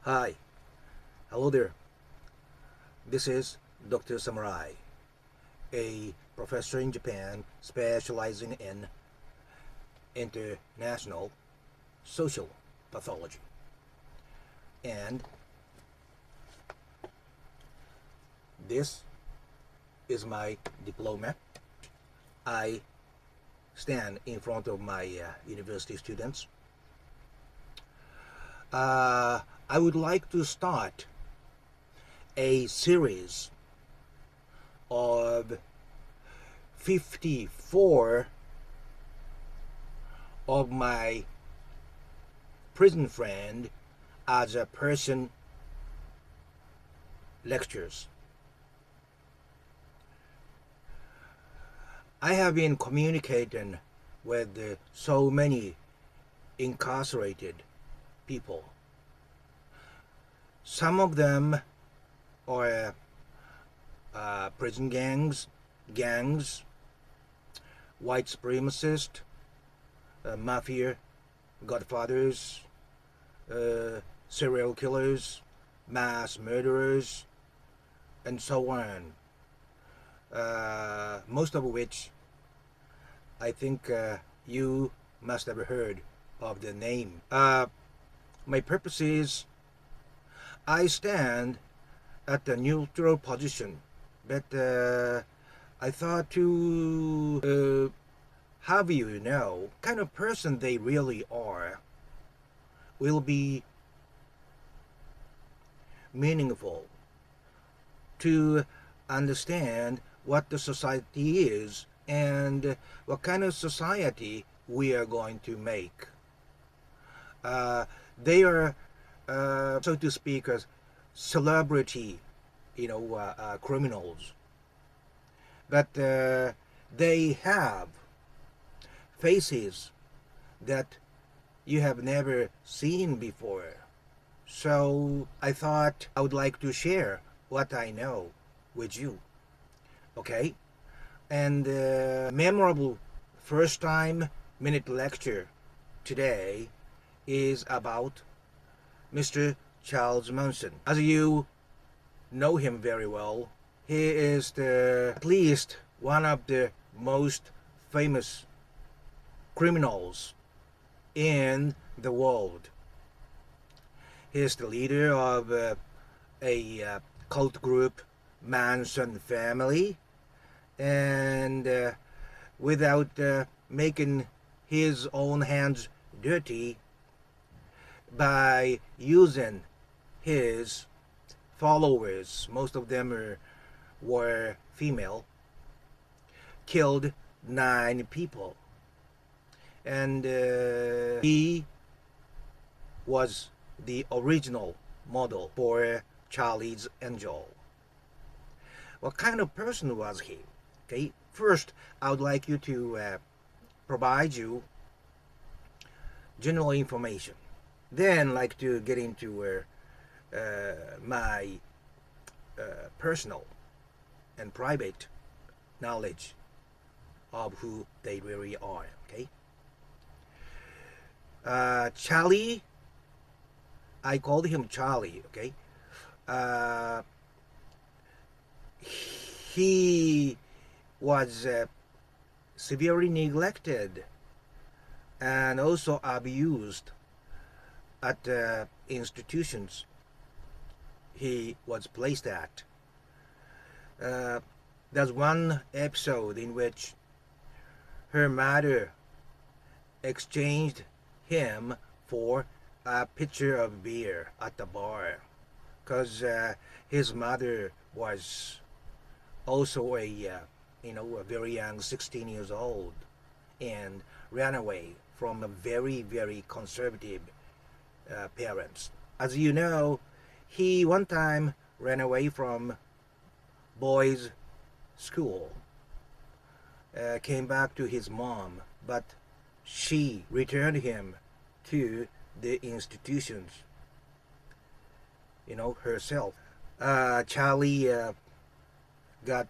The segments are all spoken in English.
Hi, hello there. This is Dr. Samurai, a professor in Japan specializing in international social pathology. And this is my diploma. I stand in front of my university students. I would like to start a series of 54 of my prison friend as a person lectures. I have been communicating with so many incarcerated people. Some of them are prison gangs, white supremacists, mafia, godfathers, serial killers, mass murderers, and so on. Most of which I think you must have heard of the name. My purpose is I stand at the neutral position, but I thought to have you know kind of person they really are will be meaningful to understand what the society is and what kind of society we are going to make. They are, so to speak, as celebrity, criminals, but they have faces that you have never seen before. So I thought I would like to share what I know with you. Okay? And memorable first time minute lecture today is about Mr. Charles Manson. As you know him very well, he is at least one of the most famous criminals in the world. He is the leader of a cult group, Manson family, and without making his own hands dirty, by using his followers, most of them were female, killed 9 people. And he was the original model for Charlie's Angel. What kind of person was he? Okay, first I would like you to provide you general information. Then like to get into my personal and private knowledge of who they really are. Okay. Charlie, I called him Charlie. Okay. He was severely neglected and also abused at institutions he was placed at. There's one episode in which her mother exchanged him for a pitcher of beer at the bar, because his mother was also a very young 16 years old and ran away from a very, very conservative parents. As you know, he one time ran away from boys' school, came back to his mom, but she returned him to the institutions, herself. Charlie got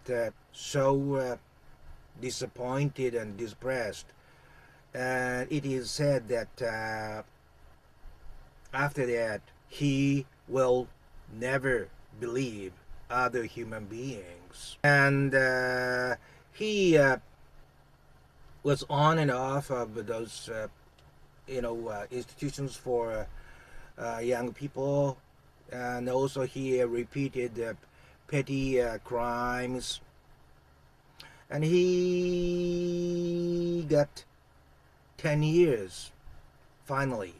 so disappointed and depressed, and it is said that after that he will never believe other human beings. And he was on and off of those, institutions for young people, and also he repeated petty crimes, and he got 10 years finally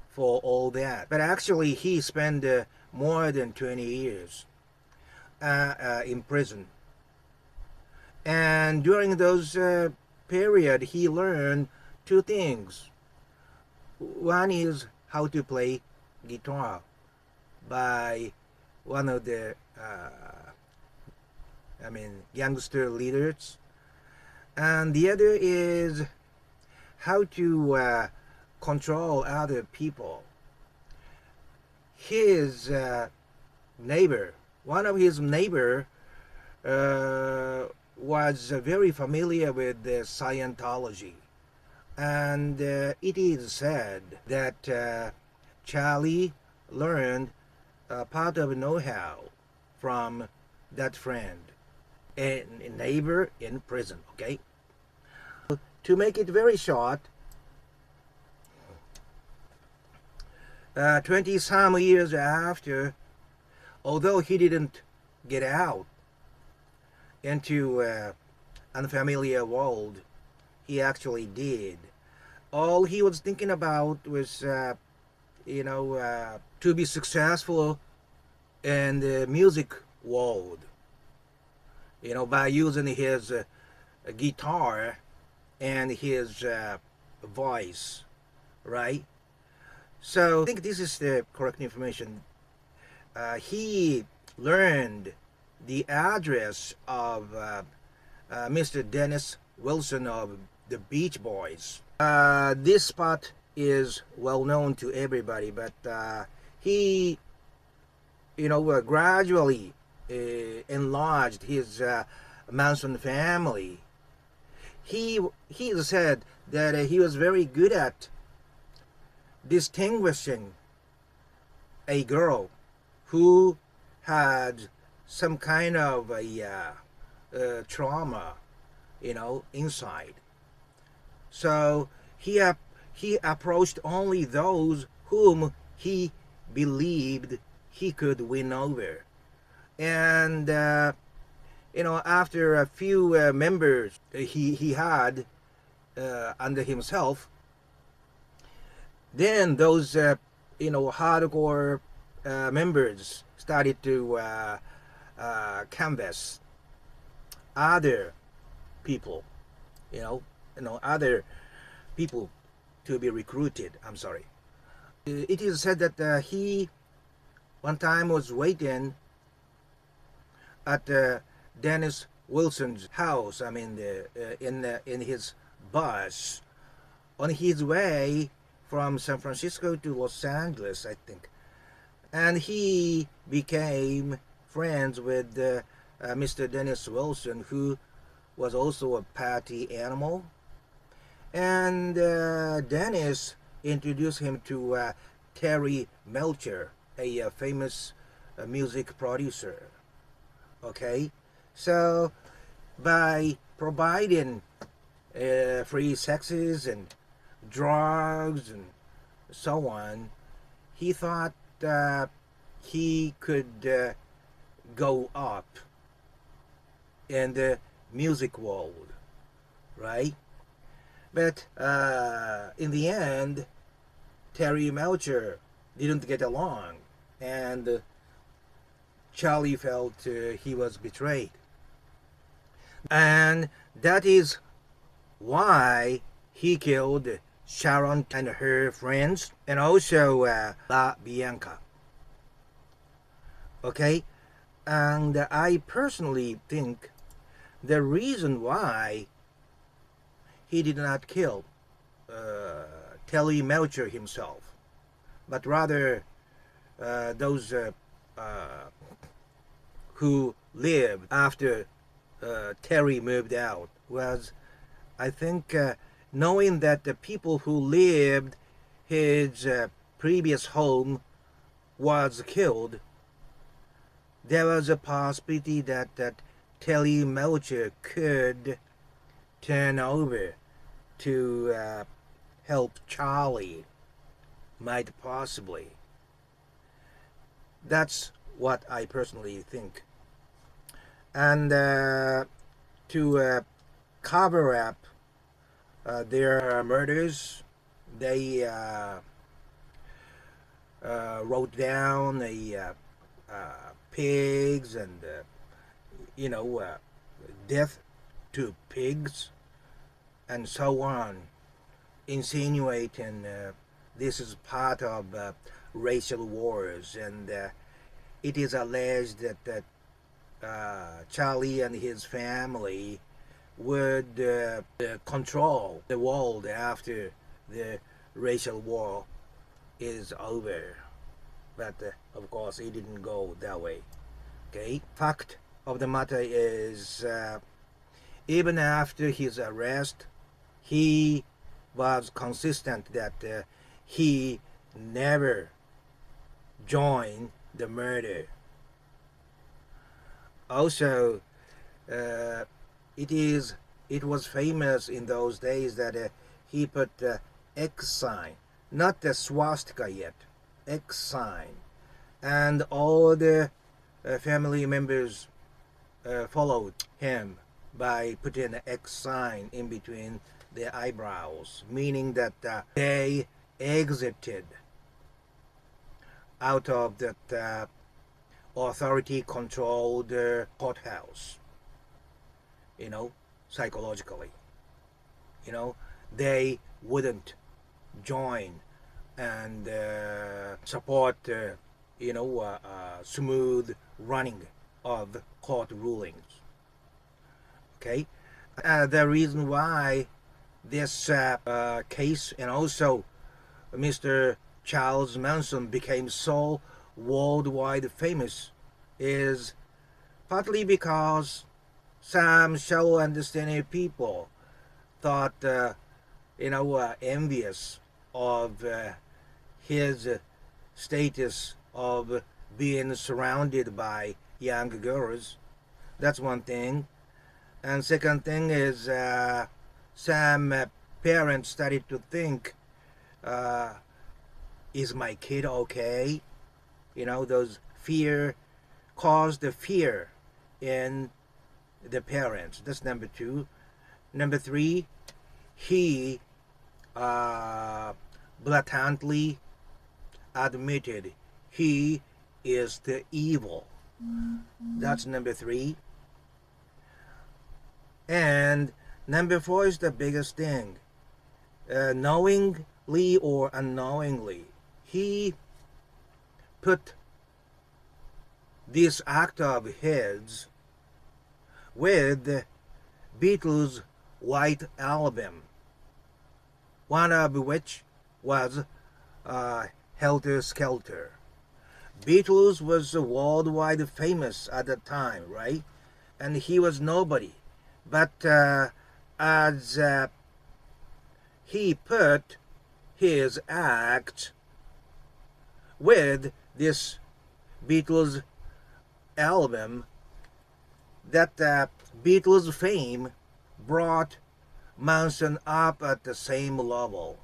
for all that. But actually he spent more than 20 years in prison. And during those period, he learned two things. One is how to play guitar by one of the youngster leaders, and the other is how to control other people. His neighbor, one of his neighbor, was very familiar with Scientology, and it is said that Charlie learned part of know-how from that friend, a neighbor in prison. Okay, to make it very short, 20 some years after, although he didn't get out into unfamiliar world, he actually did. All he was thinking about was to be successful in the music world, by using his guitar and his voice, right? So I think this is the correct information. He learned the address of Mr. Dennis Wilson of the Beach Boys. This spot is well known to everybody, but he, gradually enlarged his Manson family. He said that he was very good at distinguishing a girl who had some kind of a trauma, inside. So he approached only those whom he believed he could win over. And after a few members he had under himself, then those hardcore members started to canvass other people, other people to be recruited. I'm sorry. It is said that he one time was waiting at Dennis Wilson's house. In his bus on his way from San Francisco to Los Angeles, I think, and he became friends with Mr. Dennis Wilson, who was also a party animal. And Dennis introduced him to Terry Melcher, a famous music producer. Okay, so by providing free sexes and drugs and so on, he thought he could go up in the music world, right? But in the end, Terry Melcher didn't get along, and Charlie felt he was betrayed. And that is why he killed Sharon and her friends, and also La Bianca. Okay? And I personally think the reason why he did not kill Terry Melcher himself, but rather those who lived after Terry moved out, was, I think, knowing that the people who lived his previous home was killed, there was a possibility that Telly Melcher could turn over to help Charlie, might possibly. That's what I personally think. And to cover up their murders, they wrote down pigs and you know death to pigs and so on, insinuating this is part of racial wars, and it is alleged that Charlie and his family would control the world after the racial war is over. But of course, it didn't go that way. Okay. Fact of the matter is, even after his arrest, he was consistent that he never joined the murder. Also, it was famous in those days that he put the X sign, not the swastika yet, X sign, and all the family members followed him by putting an X sign in between their eyebrows, meaning that they exited out of that authority-controlled courthouse, psychologically. They wouldn't join and support, smooth running of court rulings. Okay, the reason why this case and also Mr. Charles Manson became so worldwide famous is partly because some shallow understanding people thought, envious of his status of being surrounded by young girls. That's one thing. And second thing is some parents started to think, is my kid okay? Those fear caused the fear in the parents. That's number two. Number three, he blatantly admitted he is the evil. That's number three. And number four is the biggest thing. Knowingly or unknowingly, he put this act of his with Beatles' White Album, one of which was Helter Skelter. Beatles was worldwide famous at the time, right? And he was nobody. But as he put his act with this Beatles album, that Beatles fame brought Manson up at the same level.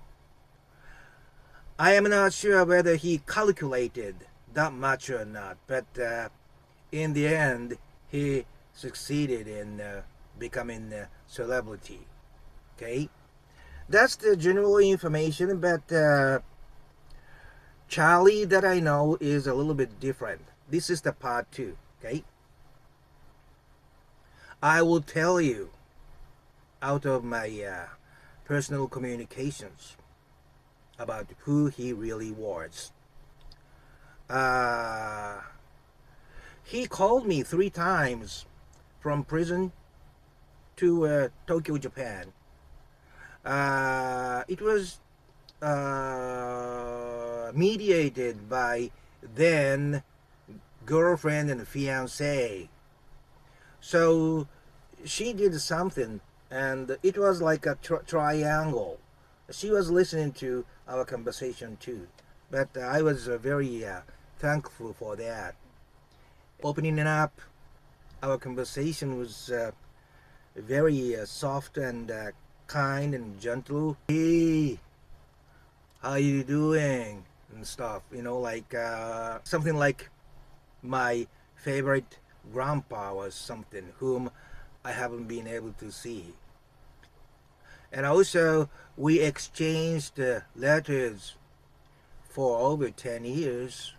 I am not sure whether he calculated that much or not, but in the end, he succeeded in becoming a celebrity. Okay, that's the general information, but Charlie that I know is a little bit different. This is the part 2. Okay, I will tell you out of my personal communications about who he really was. He called me 3 times from prison to Tokyo, Japan. It was mediated by then girlfriend and fiance. So she did something, and it was like a triangle. She was listening to our conversation too, but I was very thankful for that. Opening up our conversation was very soft and kind and gentle. Hey, how you doing? And stuff, like something like my favorite grandpa was something whom I haven't been able to see. And also, we exchanged letters for over 10 years,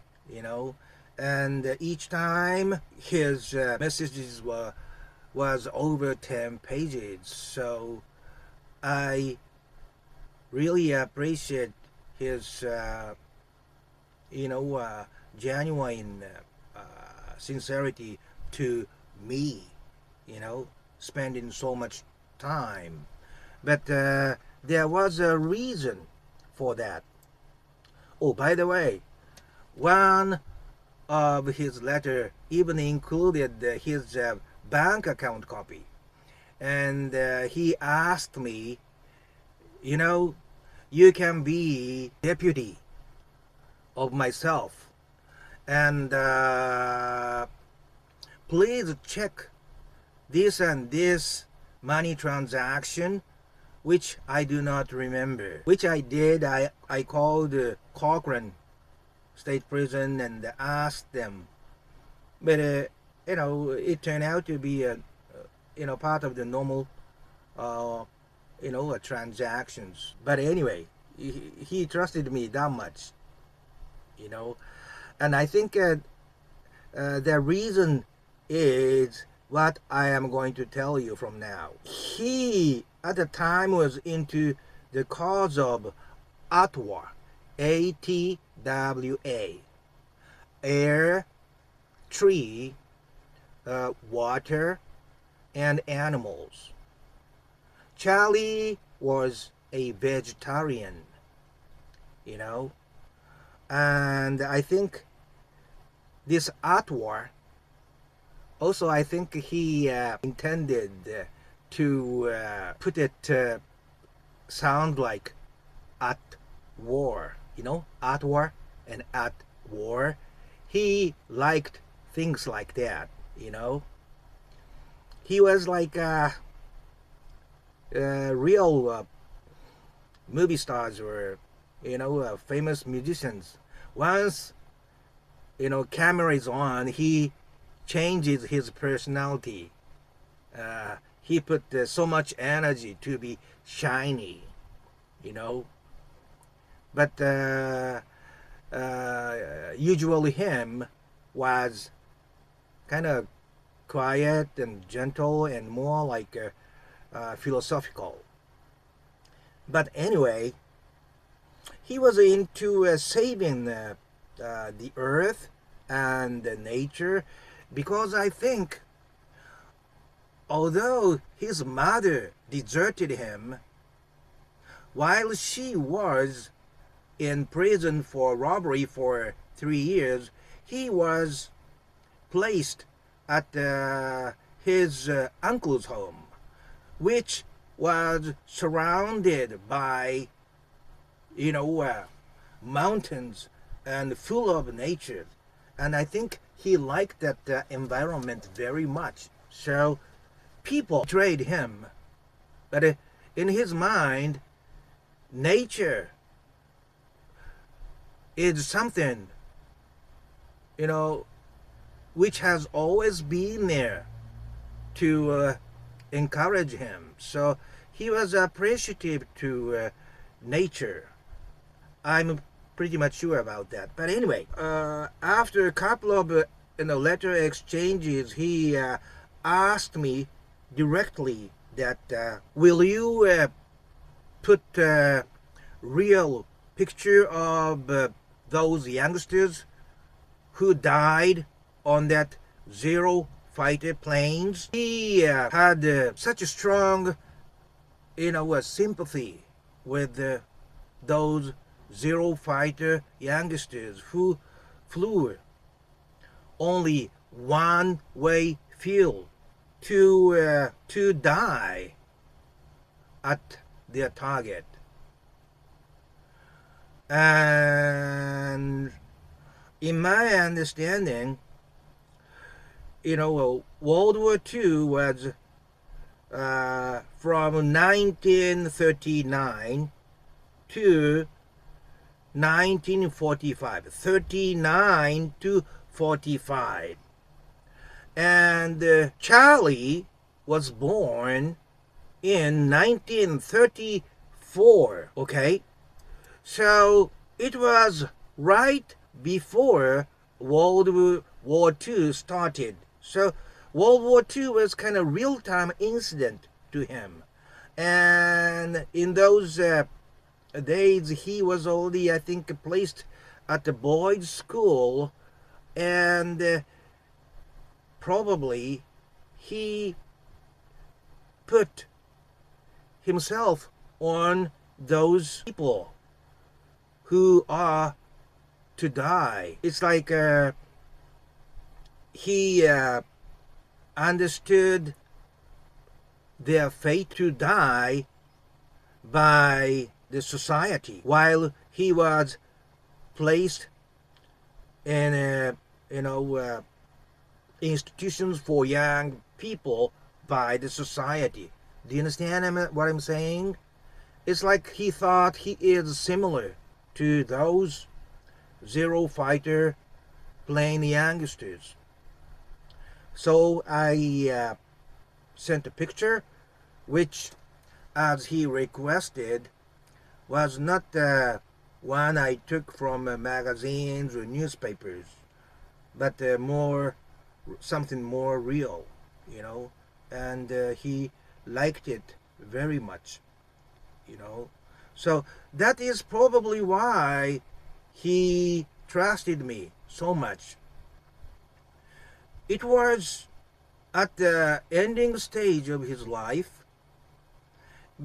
and each time his messages was over 10 pages. So I really appreciate his, genuine sincerity to me, spending so much time. But there was a reason for that. Oh, by the way, one of his letter even included his bank account copy. And he asked me, you can be deputy of myself. And please check this and this money transaction, which I do not remember. Which I did. I called Cochrane State Prison and asked them. But, it turned out to be, part of the normal, transactions. But anyway, he trusted me that much, And I think the reason is what I am going to tell you from now. He, at the time, was into the cause of ATWA, ATWA, air, tree, water, and animals. Charlie was a vegetarian, and I think this ATWA, also I think he intended to put it sound like at war, at war and at war. He liked things like that, He was like real movie stars or, famous musicians. Once, camera is on, he changes his personality. He put so much energy to be shiny, But usually him was kind of quiet and gentle and more like philosophical. But anyway, he was into saving the earth and the nature, because I think although his mother deserted him while she was in prison for robbery for 3 years, he was placed at his uncle's home, which was surrounded by, mountains and full of nature. And I think he liked that environment very much. So people betrayed him. But in his mind, nature is something, which has always been there to encourage him. So he was appreciative to nature. I'm pretty much sure about that. But anyway, after a couple of letter exchanges, he asked me directly that will you put a real picture of those youngsters who died on that Zero fighter planes? He had such a strong, sympathy with those Zero fighter youngsters who flew only one-way field to die at their target. And In my understanding, World War II was from 1939 to 1945, 39 to 45. And Charlie was born in 1934, okay? So it was right before World War II started. So World War II was kind of real-time incident to him. And in those days, he was already, I think, placed at the boys' school, and probably he put himself on those people who are to die. It's like he understood their fate to die by the society while he was placed in institutions for young people by the society. Do you understand what I'm saying? It's like he thought he is similar to those zero fighter playing youngsters. So I sent a picture, which, as he requested, was not one I took from magazines or newspapers, but something more real, and he liked it very much, So that is probably why he trusted me so much. It was at the ending stage of his life,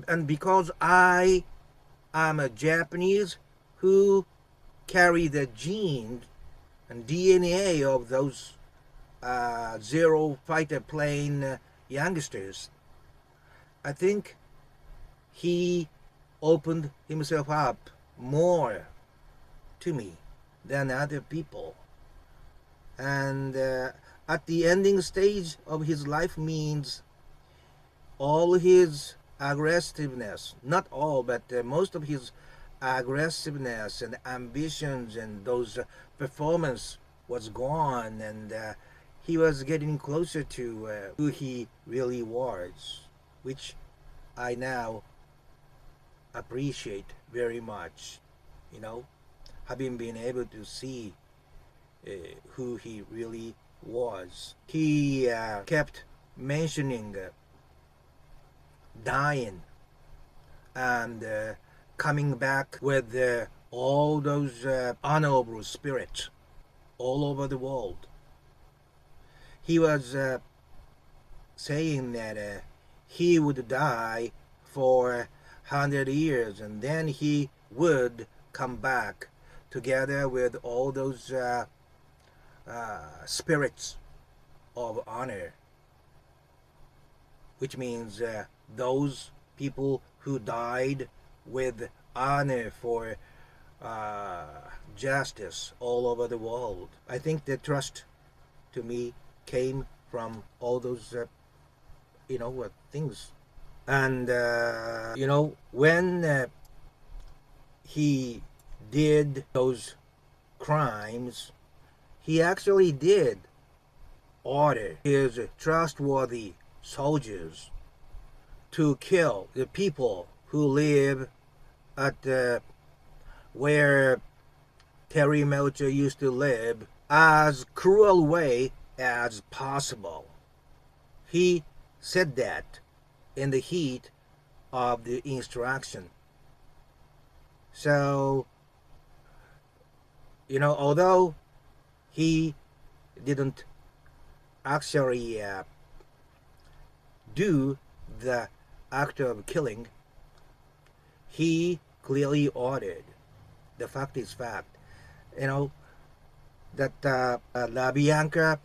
and because I am a Japanese who carry the genes and DNA of those zero fighter plane youngsters, I think he opened himself up more to me than other people. And at the ending stage of his life means all his aggressiveness, not all, but most of his aggressiveness and ambitions and those performance was gone, and he was getting closer to who he really was, which I now appreciate very much, having been able to see who he really was. He kept mentioning dying and coming back with all those honorable spirits all over the world. He was saying that he would die for 100 years, and then he would come back together with all those spirits of honor, which means those people who died with honor for justice all over the world. I think the trust to me came from all those things. And when he did those crimes, he actually did order his trustworthy soldiers to kill the people who live at where Terry Melcher used to live as cruel way as possible. He said that in the heat of the instruction. So, although he didn't actually do the act of killing, he clearly ordered. The fact is fact. That La Bianca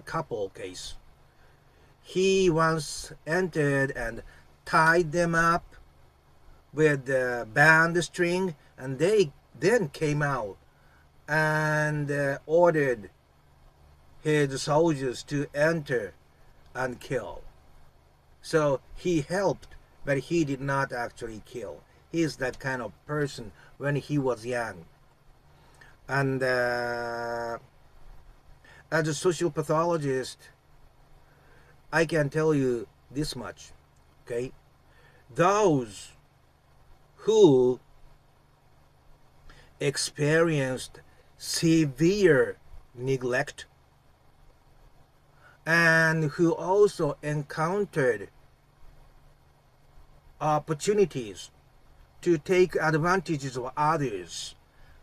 couple case, he once entered and tied them up with the band string, and they then came out and ordered his soldiers to enter and kill. So he helped, but he did not actually kill. He is that kind of person when he was young. And as a social pathologist, I can tell you this much, okay? Those who experienced severe neglect and who also encountered opportunities to take advantages of others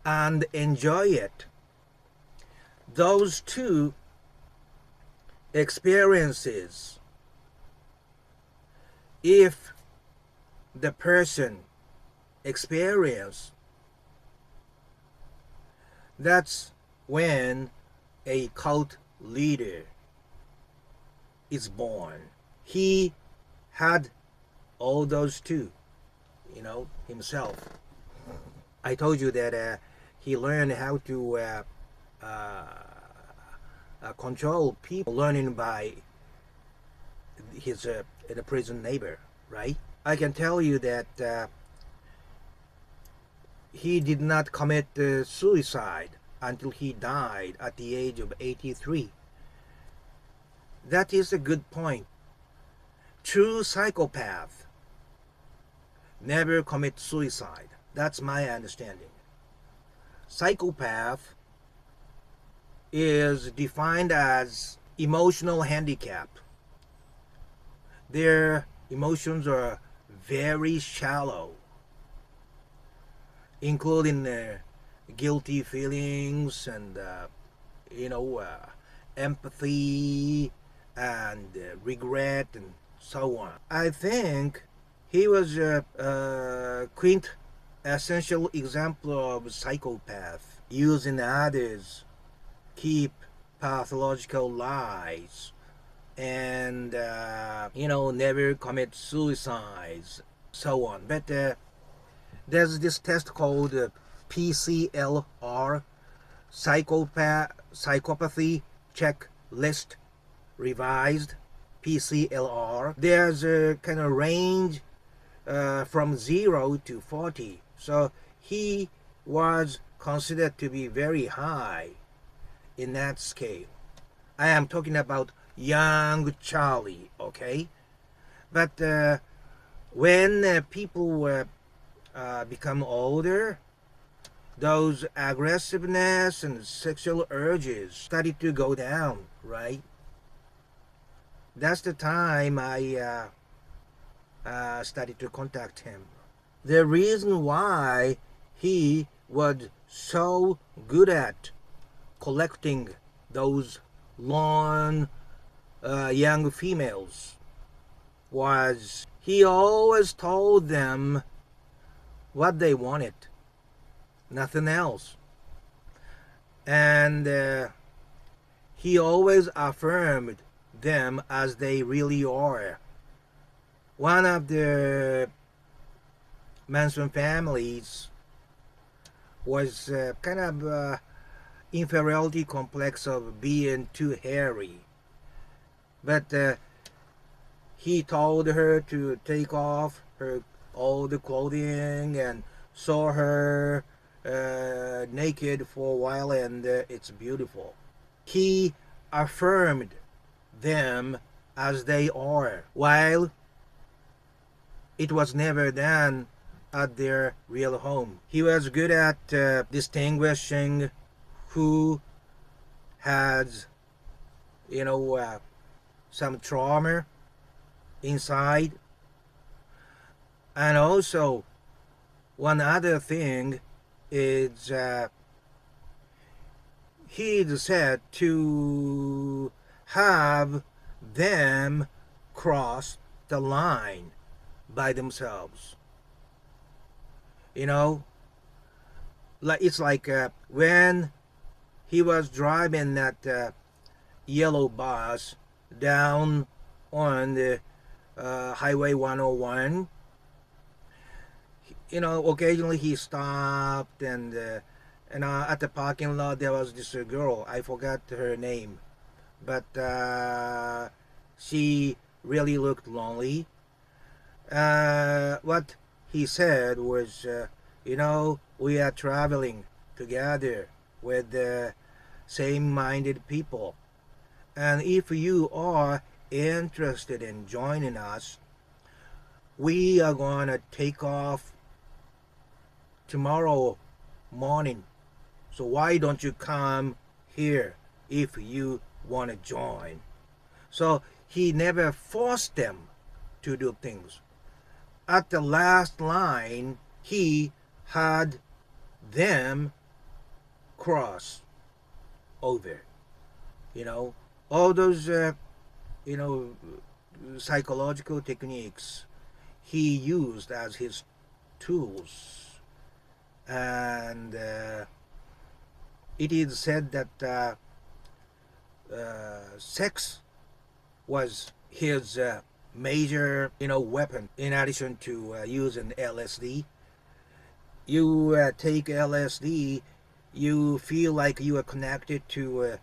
and enjoy it. Those two experiences, if the person experience, that's when a cult leader is born. He had all those two, himself. I told you that he learned how to control people, learning by his the prison neighbor, right? I can tell you that he did not commit suicide until he died at the age of 83. That is a good point. True psychopath never commit suicide. That's my understanding. Psychopath is defined as emotional handicap. Their emotions are very shallow, including guilty feelings and empathy and regret and so on. I think he was a quintessential example of psychopath, using others, keep pathological lies, and never commit suicides, so on. But there's this test called PCLR, psychopathy checklist revised, PCLR. There's a kind of range from 0 to 40. So he was considered to be very high in that scale. I am talking about young Charlie, okay? But when people become older, those aggressiveness and sexual urges started to go down, right? That's the time I started to contact him. The reason why he was so good at collecting those long young females was he always told them what they wanted, nothing else. And he always affirmed them as they really are. One of the Manson families was kind of inferiority complex of being too hairy. But he told her to take off her all the clothing and saw her naked for a while, and it's beautiful. He affirmed them as they are, while it was never done at their real home. He was good at distinguishing who has, some trauma inside. And also, one other thing is he said to have them cross the line by themselves. It's like when he was driving that yellow bus down on the Highway 101. Occasionally he stopped and And at the parking lot, there was this girl. I forgot her name, but she really looked lonely. What he said was, we are traveling together with same-minded people, and if you are interested in joining us, we are gonna take off tomorrow morning. So why don't you come here if you want to join? So he never forced them to do things. At the last line, he had them cross over. You know, all those, you know, psychological techniques he used as his tools. And it is said that sex was his major, weapon. In addition to using LSD, you take LSD, you feel like you are connected to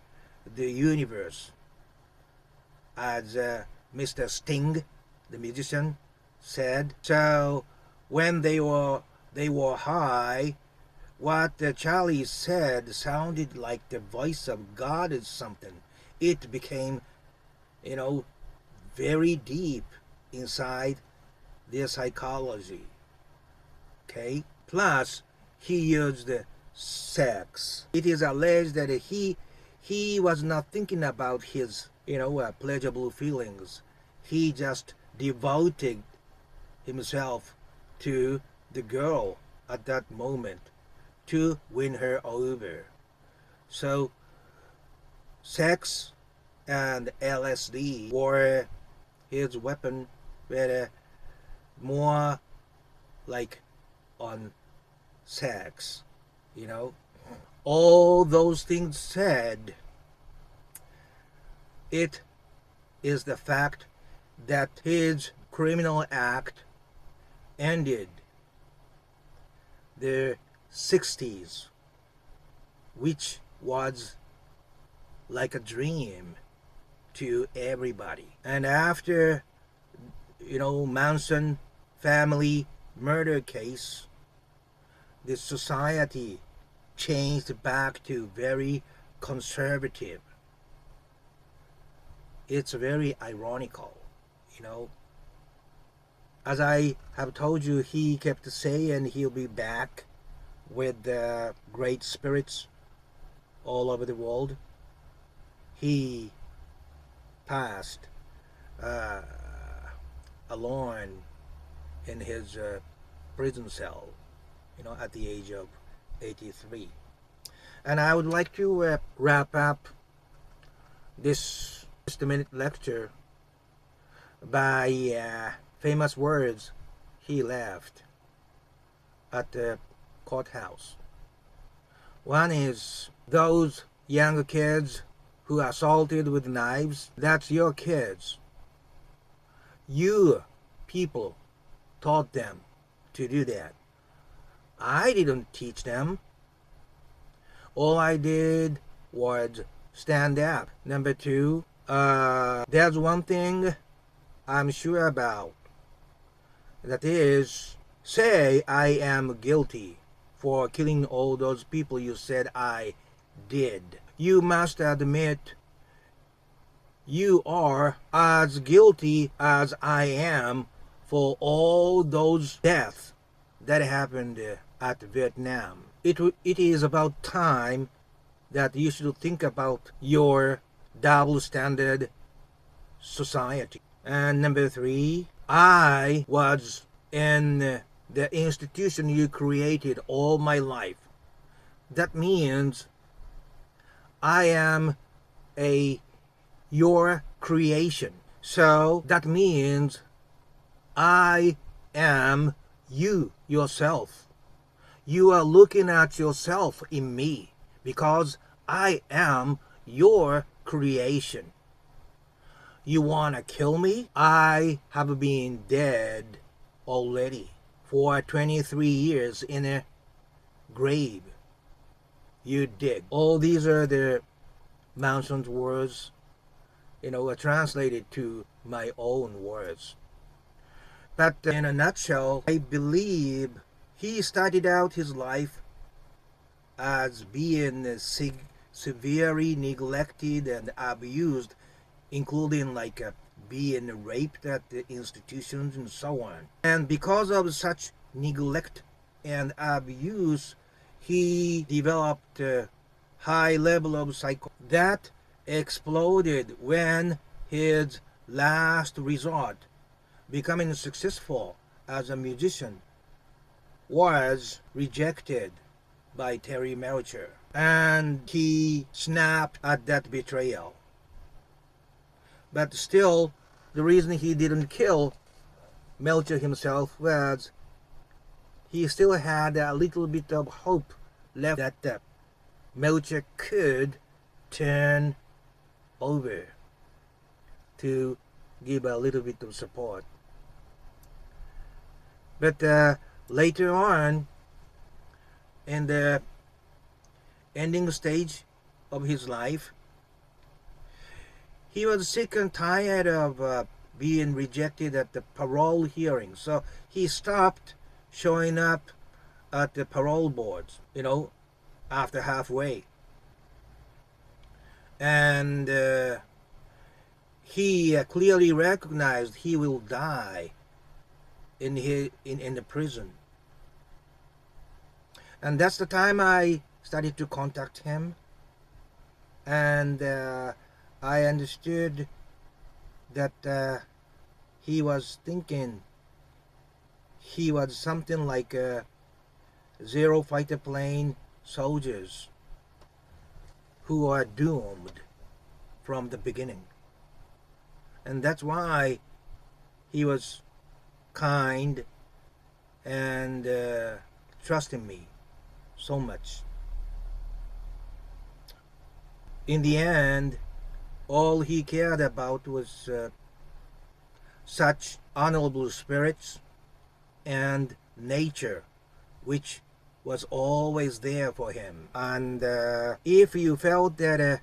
the universe, as Mr. Sting, the musician, said. So when they were high, what Charlie said sounded like the voice of God or something. It became, you know, very deep inside their psychology. Okay? Plus, he used sex. It is alleged that he was not thinking about his, pleasurable feelings. He just devoted himself to the girl at that moment to win her over. So, sex and LSD were his weapon, but more like on sex, you know. All those things said, it is the fact that his criminal act ended the 60s, which was like a dream to everybody. And after, Manson family murder case, the society changed back to very conservative. It's very ironical, you know. As I have told you, he kept saying he'll be back with the great spirits all over the world. He passed alone in his prison cell, at the age of 83. And I would like to wrap up this just a minute lecture by famous words he left at the courthouse. One is, those young kids who are assaulted with knives, that's your kids. You people taught them to do that. I didn't teach them. All I did was stand up. Number two, there's one thing I'm sure about. That is, say I am guilty for killing all those people you said I did. You must admit you are as guilty as I am for all those deaths that happened at Vietnam. It is about time that you should think about your double standard society. And number three, I was in the institution you created all my life. That means I am your creation. So that means I am you yourself. You are looking at yourself in me because I am your creation. You want to kill me? I have been dead already for 23 years in a grave. you dig. All these are the Manson's words, translated to my own words. But in a nutshell, I believe he started out his life as being severely neglected and abused, including being raped at the institutions and so on. And because of such neglect and abuse, he developed a high level of psycho that exploded when his last resort, becoming successful as a musician, was rejected by Terry Melcher, and he snapped at that betrayal. But still, the reason he didn't kill Melcher himself was he still had a little bit of hope left that Melcher could turn over to give a little bit of support. But later on, in the ending stage of his life, he was sick and tired of being rejected at the parole hearing. So he stopped showing up at the parole boards, after halfway. And he clearly recognized he will die in the prison. And that's the time I started to contact him, and I understood that he was thinking he was something like zero fighter plane soldiers who are doomed from the beginning. And that's why he was kind and trusting me so much. In the end, all he cared about was such honorable spirits and nature, which was always there for him. And if you felt that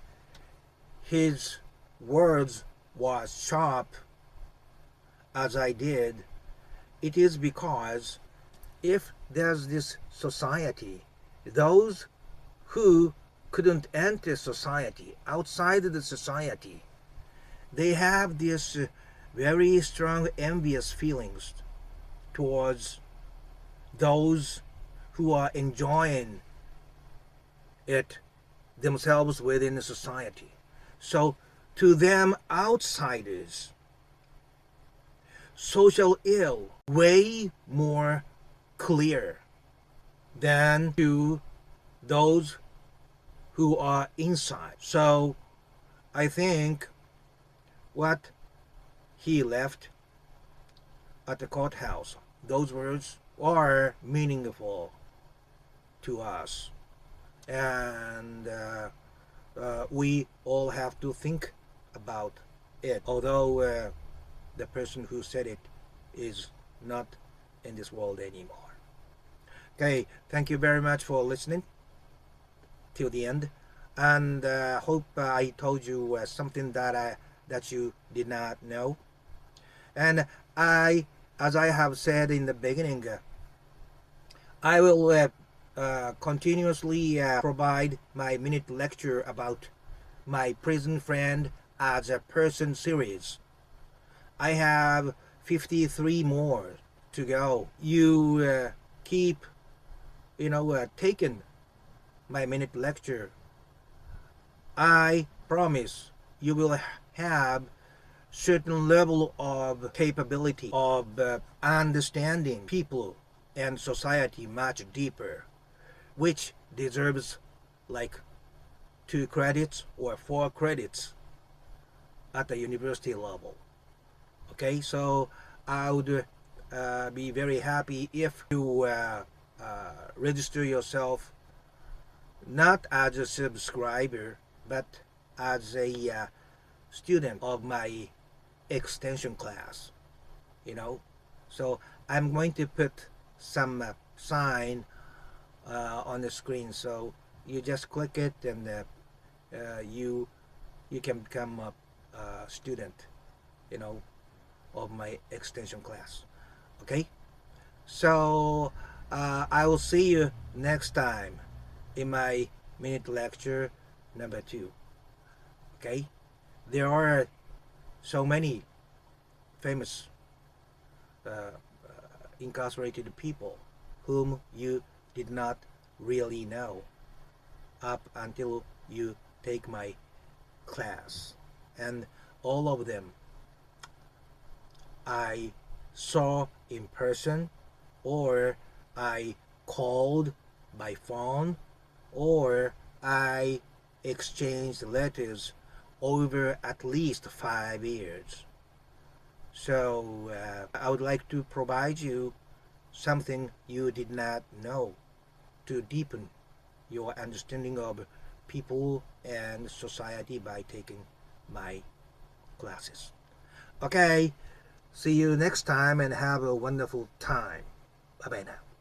his words was sharp, as I did, it is because if there's this society, those who couldn't enter society, outside of the society, they have this very strong envious feelings towards those who are enjoying it themselves within the society. So to them, outsiders, social ill way more clear than to those who are inside. So I think what he left at the courthouse, those words are meaningful to us, and we all have to think about it, although the person who said it is not in this world anymore. Okay, thank you very much for listening till the end, and hope I told you something that you did not know. And as I have said in the beginning, I will continuously provide my minute lecture about my prison friend as a person series. I have 53 more to go. You keep taking my minute lecture. I promise you will have certain level of capability of understanding people and society much deeper, which deserves like 2 credits or 4 credits at the university level. Okay, so I would be very happy if you register yourself not as a subscriber but as a student of my extension class. So I'm going to put some sign on the screen, so You just click it, and you can become a student, you know, of my extension class. Okay, so I will see you next time in my minute lecture number 2. Okay, there are so many famous incarcerated people whom you did not really know up until you take my class, and all of them I saw in person, or I called by phone, or I exchanged letters over at least 5 years. So I would like to provide you something you did not know to deepen your understanding of people and society by taking my classes. Okay, see you next time and have a wonderful time. Bye bye now.